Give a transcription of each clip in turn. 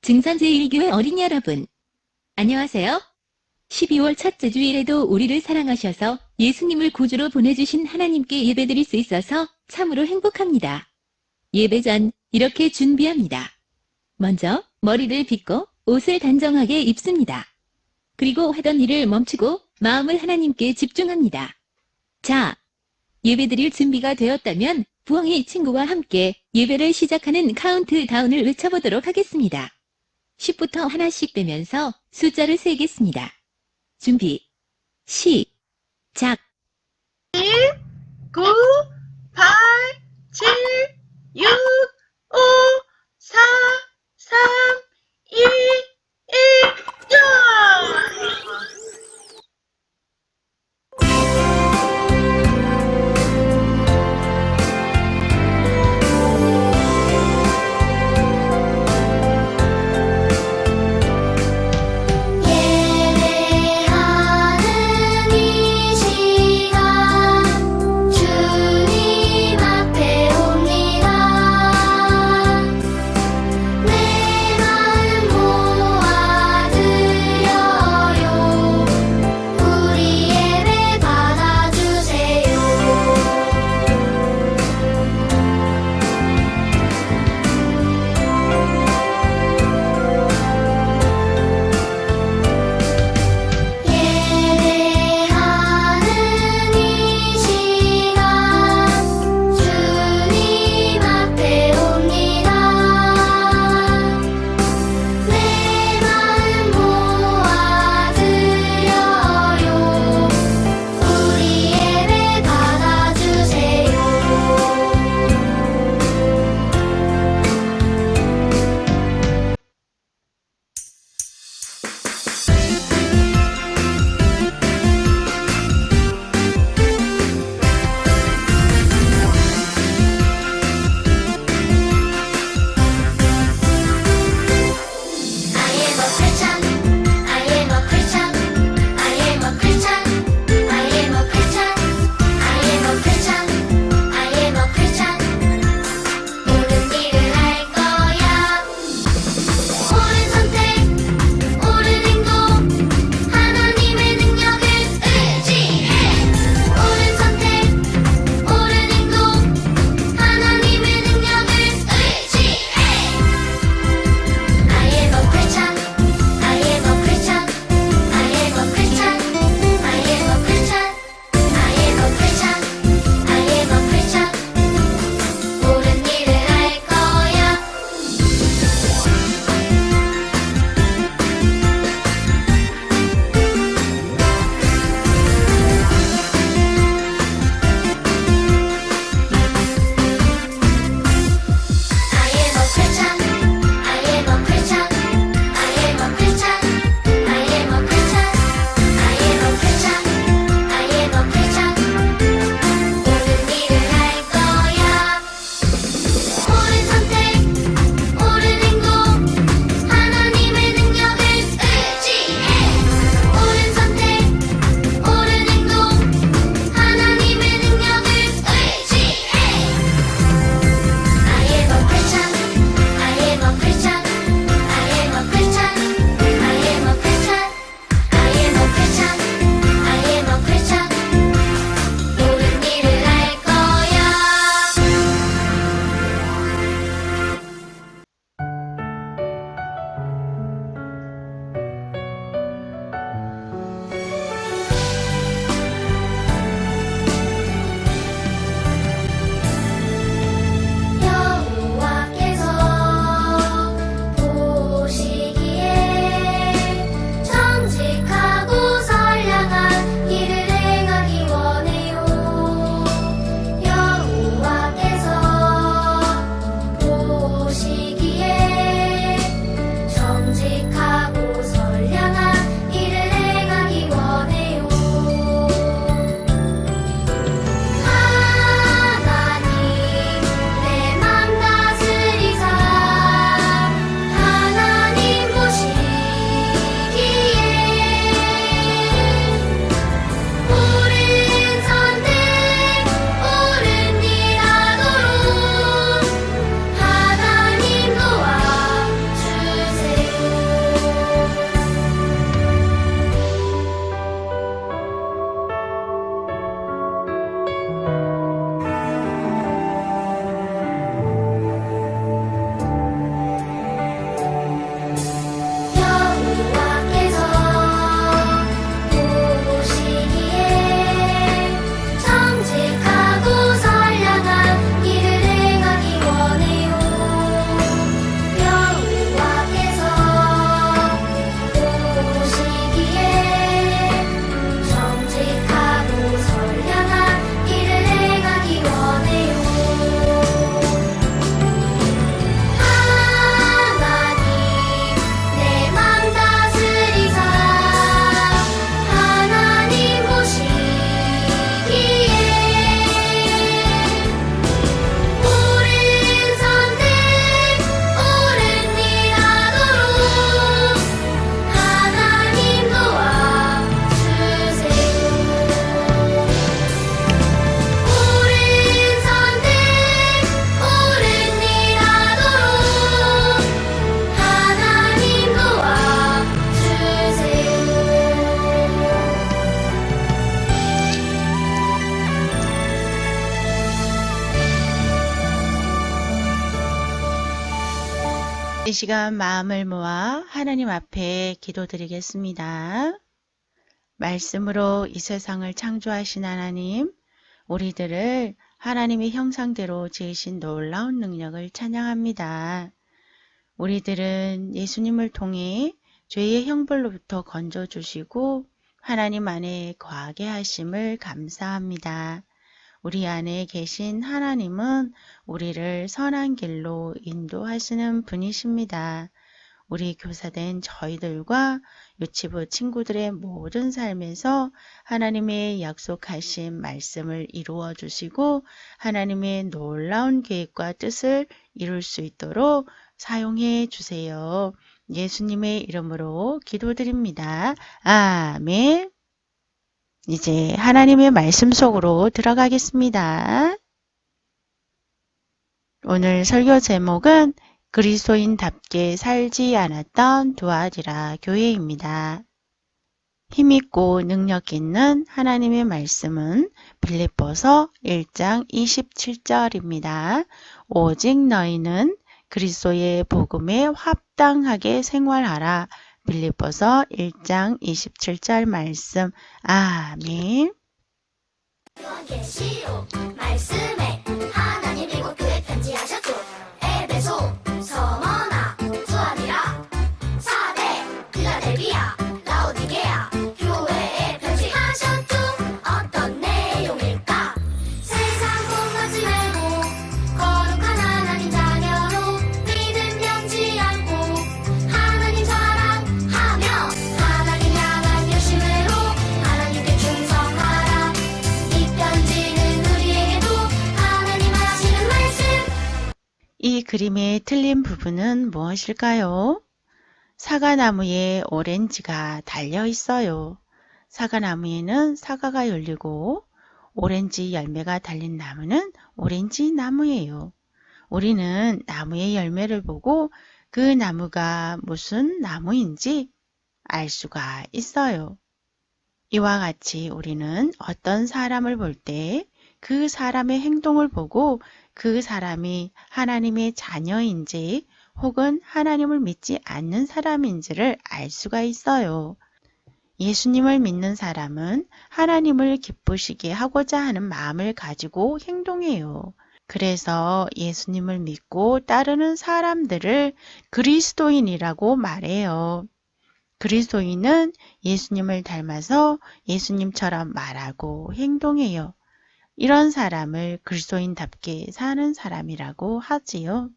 증산제1교회 어린이 여러분, 안녕하세요. 12월 첫째 주일에도 우리를 사랑하셔서 예수님을 구주로 보내주신 하나님께 예배드릴 수 있어서 참으로 행복합니다. 예배 전 이렇게 준비합니다. 먼저 머리를 빗고 옷을 단정하게 입습니다. 그리고 하던 일을 멈추고 마음을 하나님께 집중합니다. 자, 예배드릴 준비가 되었다면 부엉이 친구와 함께 예배를 시작하는 카운트다운을 외쳐보도록 하겠습니다. 10부터 하나씩 빼면서 숫자를 세겠습니다. 준비, 시작! 9, 8, 7, 6, 5, 4, 3, 2, 1, 0! 예배하는 이 시간 주님 앞에 옵니다. 시간 마음을 모아 하나님 앞에 기도드리겠습니다. 말씀으로 이 세상을 창조하신 하나님, 우리들을 하나님의 형상대로 지으신 놀라운 능력을 찬양합니다. 우리들은 예수님을 통해 죄의 형벌로부터 건져주시고 하나님 안에 거하게 하심을 감사합니다. 우리 안에 계신 하나님은 우리를 선한 길로 인도하시는 분이십니다. 우리 교사된 저희들과 유치부 친구들의 모든 삶에서 하나님의 약속하신 말씀을 이루어 주시고 하나님의 놀라운 계획과 뜻을 이룰 수 있도록 사용해 주세요. 예수님의 이름으로 기도드립니다. 아멘. 이제 하나님의 말씀 속으로 들어가겠습니다. 오늘 설교 제목은 그리스도인답게 살지 않았던 두아디라 교회입니다. 힘있고 능력 있는 하나님의 말씀은 빌립보서 1장 27절입니다. 오직 너희는 그리스도의 복음에 합당하게 생활하라. 빌립보서 1장 27절 말씀. 아멘. 요한계시록 말씀에 하나님 일곱 교회 편지하셨죠. 에베소, 서머나, 두아디라, 사대, 필라델비아, 라오디게아 교회에 편지하셨죠. 어떤 내용일까? 세상 공하지 말고 거룩한 하나님 자녀로 믿음 잃지 않고 하나님 사랑하며 하나님 향한 열심으로 하나님께 충성하라. 이 편지는 우리에게도 하나님 하시는 말씀. 이 그림의 틀린 부분은 무엇일까요? 사과나무에 오렌지가 달려 있어요. 사과나무에는 사과가 열리고 오렌지 열매가 달린 나무는 오렌지 나무예요. 우리는 나무의 열매를 보고 그 나무가 무슨 나무인지 알 수가 있어요. 이와 같이 우리는 어떤 사람을 볼 때 그 사람의 행동을 보고 그 사람이 하나님의 자녀인지 혹은 하나님을 믿지 않는 사람인지를 알 수가 있어요. 예수님을 믿는 사람은 하나님을 기쁘시게 하고자 하는 마음을 가지고 행동해요. 그래서 예수님을 믿고 따르는 사람들을 그리스도인이라고 말해요. 그리스도인은 예수님을 닮아서 예수님처럼 말하고 행동해요. 이런 사람을 그리스도인답게 사는 사람이라고 하지요.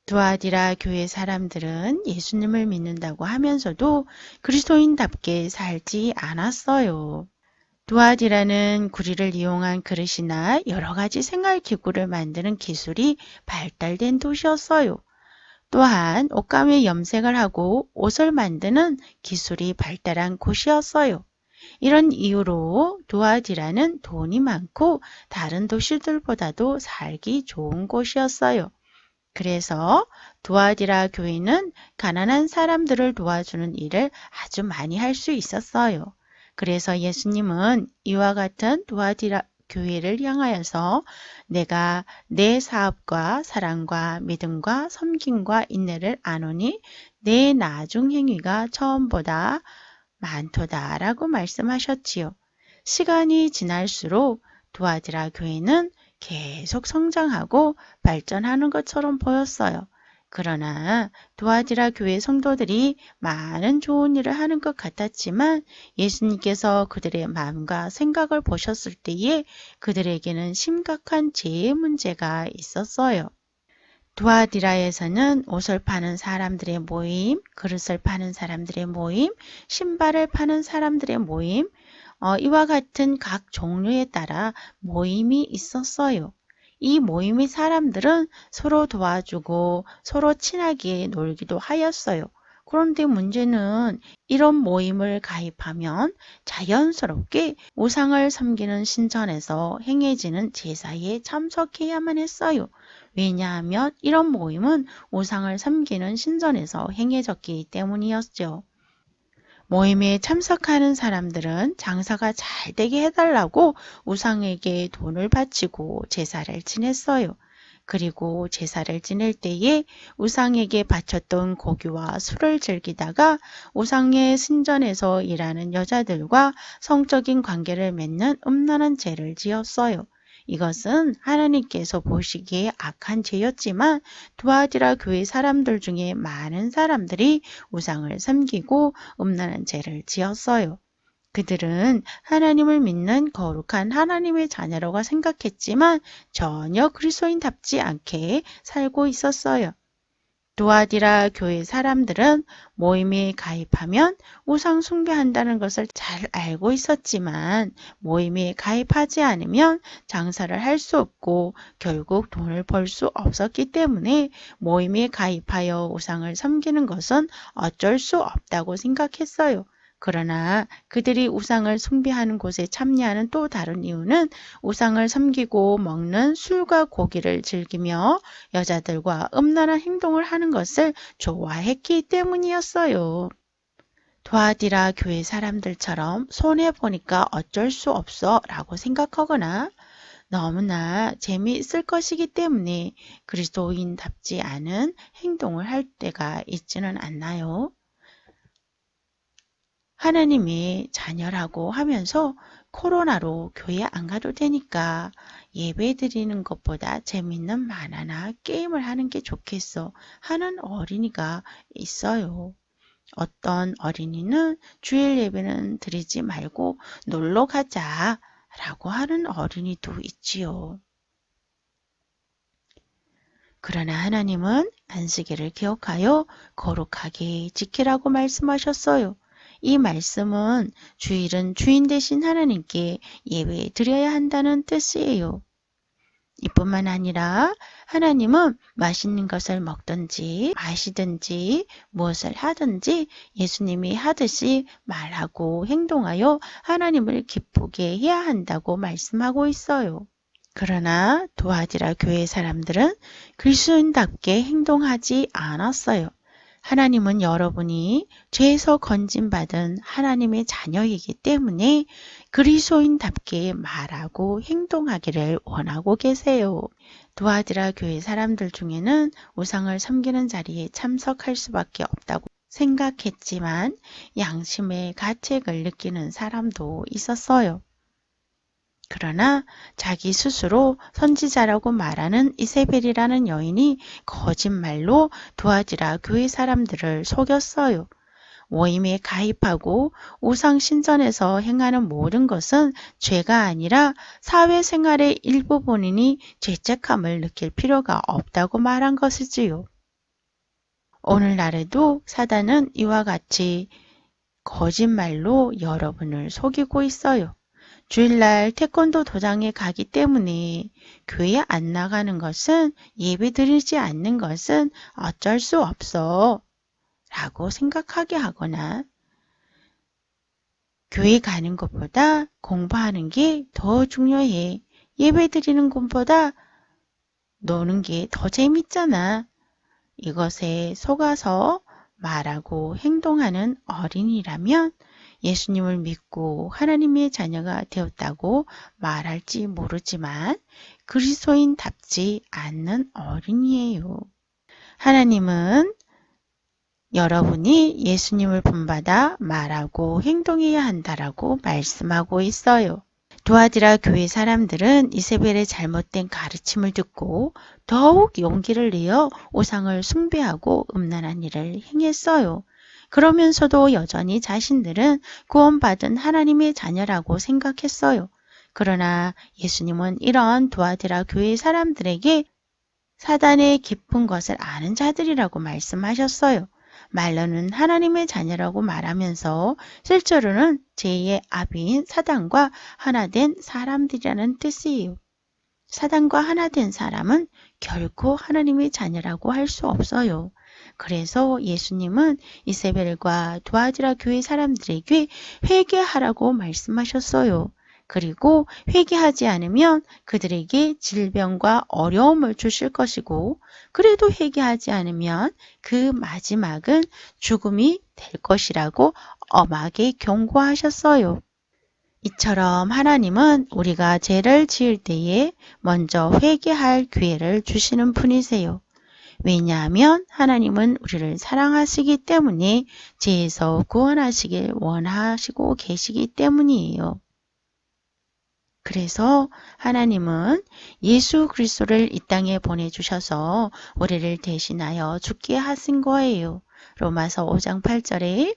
두아디라 교회 사람들은 예수님을 믿는다고 하면서도 그리스도인답게 살지 않았어요. 두아디라는 구리를 이용한 그릇이나 여러 가지 생활기구를 만드는 기술이 발달된 도시였어요. 또한 옷감에 염색을 하고 옷을 만드는 기술이 발달한 곳이었어요. 이런 이유로 두아디라는 돈이 많고 다른 도시들보다도 살기 좋은 곳이었어요. 그래서 두아디라 교회는 가난한 사람들을 도와주는 일을 아주 많이 할 수 있었어요. 그래서 예수님은 이와 같은 두아디라 교회를 향하여서 내가 내 사업과 사랑과 믿음과 섬김과 인내를 아노니 내 나중 행위가 처음보다 많도다 라고 말씀하셨지요. 시간이 지날수록 두아디라 교회는 계속 성장하고 발전하는 것처럼 보였어요. 그러나 두아디라 교회 성도들이 많은 좋은 일을 하는 것 같았지만 예수님께서 그들의 마음과 생각을 보셨을 때에 그들에게는 심각한 죄의 문제가 있었어요. 두아디라에서는 옷을 파는 사람들의 모임, 그릇을 파는 사람들의 모임, 신발을 파는 사람들의 모임, 이와 같은 각 종류에 따라 모임이 있었어요. 이 모임의 사람들은 서로 도와주고 서로 친하게 놀기도 하였어요. 그런데 문제는 이런 모임을 가입하면 자연스럽게 우상을 섬기는 신전에서 행해지는 제사에 참석해야만 했어요. 왜냐하면 이런 모임은 우상을 섬기는 신전에서 행해졌기 때문이었죠. 모임에 참석하는 사람들은 장사가 잘 되게 해달라고 우상에게 돈을 바치고 제사를 지냈어요. 그리고 제사를 지낼 때에 우상에게 바쳤던 고기와 술을 즐기다가 우상의 신전에서 일하는 여자들과 성적인 관계를 맺는 음란한 죄를 지었어요. 이것은 하나님께서 보시기에 악한 죄였지만 두아디라 교회 사람들 중에 많은 사람들이 우상을 섬기고 음란한 죄를 지었어요. 그들은 하나님을 믿는 거룩한 하나님의 자녀라고 생각했지만 전혀 그리스도인답지 않게 살고 있었어요. 두아디라 교회 사람들은 모임에 가입하면 우상 숭배한다는 것을 잘 알고 있었지만 모임에 가입하지 않으면 장사를 할 수 없고 결국 돈을 벌 수 없었기 때문에 모임에 가입하여 우상을 섬기는 것은 어쩔 수 없다고 생각했어요. 그러나 그들이 우상을 숭배하는 곳에 참여하는 또 다른 이유는 우상을 섬기고 먹는 술과 고기를 즐기며 여자들과 음란한 행동을 하는 것을 좋아했기 때문이었어요. 두아디라 교회 사람들처럼 손해보니까 어쩔 수 없어 라고 생각하거나 너무나 재미있을 것이기 때문에 그리스도인답지 않은 행동을 할 때가 있지는 않나요? 하나님의 자녀라고 하면서 코로나로 교회 안 가도 되니까 예배 드리는 것보다 재밌는 만화나 게임을 하는 게 좋겠어 하는 어린이가 있어요. 어떤 어린이는 주일 예배는 드리지 말고 놀러 가자 라고 하는 어린이도 있지요. 그러나 하나님은 안식일을 기억하여 거룩하게 지키라고 말씀하셨어요. 이 말씀은 주일은 주인 되신 하나님께 예배 드려야 한다는 뜻이에요. 이뿐만 아니라 하나님은 맛있는 것을 먹든지 마시든지 무엇을 하든지 예수님이 하듯이 말하고 행동하여 하나님을 기쁘게 해야 한다고 말씀하고 있어요. 그러나 두아디라 교회 사람들은 그리스도인답게 행동하지 않았어요. 하나님은 여러분이 죄에서 건진받은 하나님의 자녀이기 때문에 그리스도인답게 말하고 행동하기를 원하고 계세요. 두아디라 교회 사람들 중에는 우상을 섬기는 자리에 참석할 수밖에 없다고 생각했지만 양심의 가책을 느끼는 사람도 있었어요. 그러나 자기 스스로 선지자라고 말하는 이세벨이라는 여인이 거짓말로 두아디라 교회 사람들을 속였어요. 모임에 가입하고 우상 신전에서 행하는 모든 것은 죄가 아니라 사회생활의 일부분이니 죄책감을 느낄 필요가 없다고 말한 것이지요. 오늘날에도 사단은 이와 같이 거짓말로 여러분을 속이고 있어요. 주일날 태권도 도장에 가기 때문에 교회 안 나가는 것은 예배 드리지 않는 것은 어쩔 수 없어 라고 생각하게 하거나 교회 가는 것보다 공부하는 게 더 중요해. 예배 드리는 것보다 노는 게 더 재밌잖아. 이것에 속아서 말하고 행동하는 어린이라면 예수님을 믿고 하나님의 자녀가 되었다고 말할지 모르지만 그리스도인답지 않는 어린이에요. 하나님은 여러분이 예수님을 본받아 말하고 행동해야 한다라고 말씀하고 있어요. 두아디라 교회 사람들은 이세벨의 잘못된 가르침을 듣고 더욱 용기를 내어 우상을 숭배하고 음란한 일을 행했어요. 그러면서도 여전히 자신들은 구원받은 하나님의 자녀라고 생각했어요. 그러나 예수님은 이런 두아디라 교회 사람들에게 사단의 깊은 것을 아는 자들이라고 말씀하셨어요. 말로는 하나님의 자녀라고 말하면서 실제로는 제2의 아비인 사단과 하나 된 사람들이라는 뜻이에요. 사단과 하나 된 사람은 결코 하나님의 자녀라고 할 수 없어요. 그래서 예수님은 이세벨과 두아디라 교회 사람들에게 회개하라고 말씀하셨어요. 그리고 회개하지 않으면 그들에게 질병과 어려움을 주실 것이고, 그래도 회개하지 않으면 그 마지막은 죽음이 될 것이라고 엄하게 경고하셨어요. 이처럼 하나님은 우리가 죄를 지을 때에 먼저 회개할 기회를 주시는 분이세요. 왜냐하면 하나님은 우리를 사랑하시기 때문에 죄에서 구원하시길 원하시고 계시기 때문이에요. 그래서 하나님은 예수 그리스도를 이 땅에 보내주셔서 우리를 대신하여 죽게 하신 거예요. 로마서 5장 8절에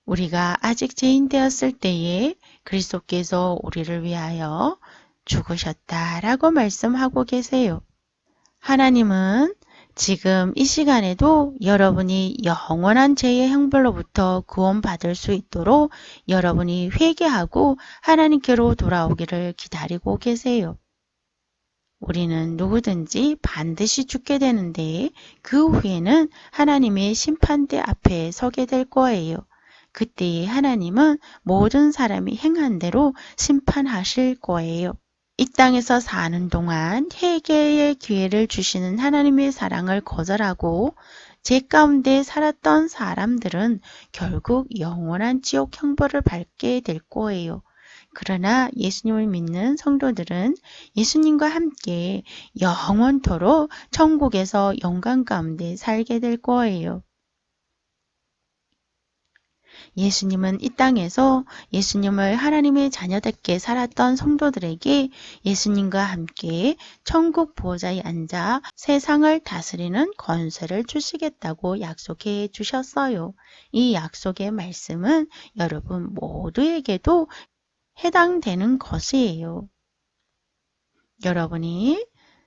우리가 아직 죄인 되었을 때에 그리스도께서 우리를 위하여 죽으셨다라고 말씀하고 계세요. 하나님은 지금 이 시간에도 여러분이 영원한 죄의 형벌로부터 구원받을 수 있도록 여러분이 회개하고 하나님께로 돌아오기를 기다리고 계세요. 우리는 누구든지 반드시 죽게 되는데 그 후에는 하나님의 심판대 앞에 서게 될 거예요. 그때에 하나님은 모든 사람이 행한 대로 심판하실 거예요. 이 땅에서 사는 동안 회개의 기회를 주시는 하나님의 사랑을 거절하고 죄 가운데 살았던 사람들은 결국 영원한 지옥 형벌을 받게 될 거예요. 그러나 예수님을 믿는 성도들은 예수님과 함께 영원토록 천국에서 영광 가운데 살게 될 거예요. 예수님은 이 땅에서 예수님을 하나님의 자녀답게 살았던 성도들에게 예수님과 함께 천국 보좌에 앉아 세상을 다스리는 권세를 주시겠다고 약속해 주셨어요. 이 약속의 말씀은 여러분 모두에게도 해당되는 것이에요. 여러분이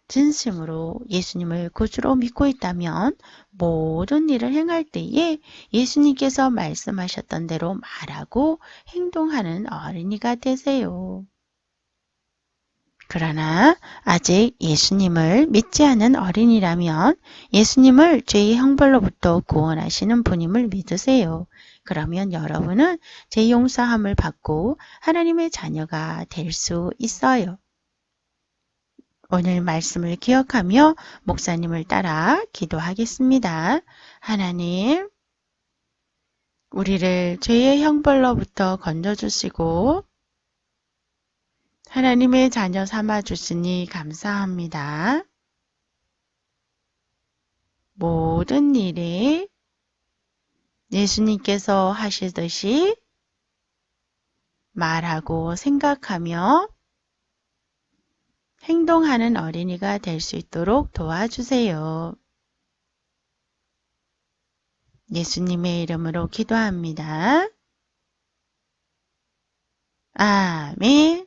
진심으로 예수님을 구주로 믿고 있다면 모든 일을 행할 때에 예수님께서 말씀하셨던 대로 말하고 행동하는 어린이가 되세요. 그러나 아직 예수님을 믿지 않는 어린이라면 예수님을 죄의 형벌로부터 구원하시는 분임을 믿으세요. 그러면 여러분은 죄 용서함을 받고 하나님의 자녀가 될 수 있어요. 오늘 말씀을 기억하며 목사님을 따라 기도하겠습니다. 하나님, 우리를 죄의 형벌로부터 건져주시고 하나님의 자녀 삼아주시니 감사합니다. 모든 일에 예수님께서 하시듯이 말하고 생각하며 행동하는 어린이가 될 수 있도록 도와주세요. 예수님의 이름으로 기도합니다. 아멘.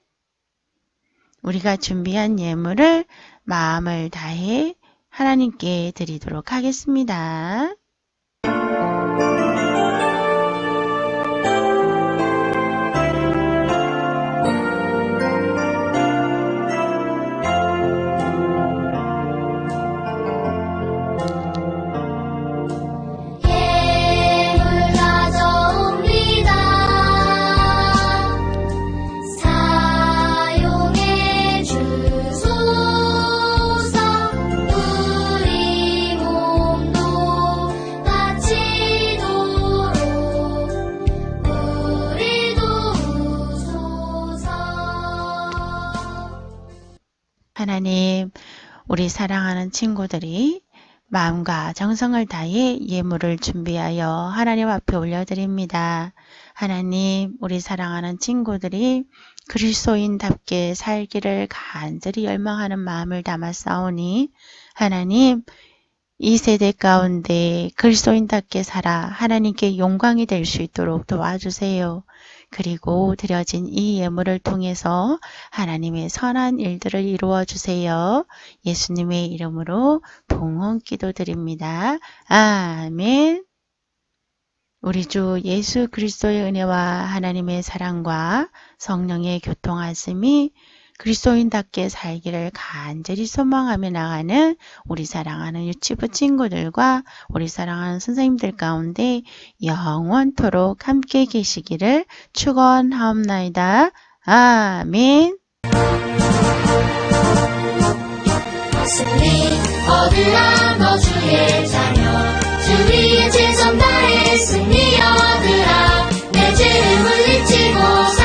우리가 준비한 예물을 마음을 다해 하나님께 드리도록 하겠습니다. 예물 가져옵니다. 사용해 주소서. 우리 몸도 바치도록 우리도 우소서. 하나님, 우리 사랑하는 친구들이 마음과 정성을 다해 예물을 준비하여 하나님 앞에 올려드립니다. 하나님, 우리 사랑하는 친구들이 그리스도인답게 살기를 간절히 열망하는 마음을 담았사오니 하나님, 이 세대 가운데 그리스도인답게 살아 하나님께 영광이 될 수 있도록 도와주세요. 그리고 드려진 이 예물을 통해서 하나님의 선한 일들을 이루어 주세요. 예수님의 이름으로 봉헌 기도드립니다. 아멘. 우리 주 예수 그리스도의 은혜와 하나님의 사랑과 성령의 교통하심이 그리스도인답게 살기를 간절히 소망하며 나가는 우리 사랑하는 유치부 친구들과 우리 사랑하는 선생님들 가운데 영원토록 함께 계시기를 축원하옵나이다. 아멘. 승리 얻으라 너 주의 자녀 주 위에 최선 다해 승리 얻으라 내 죄를 물리치고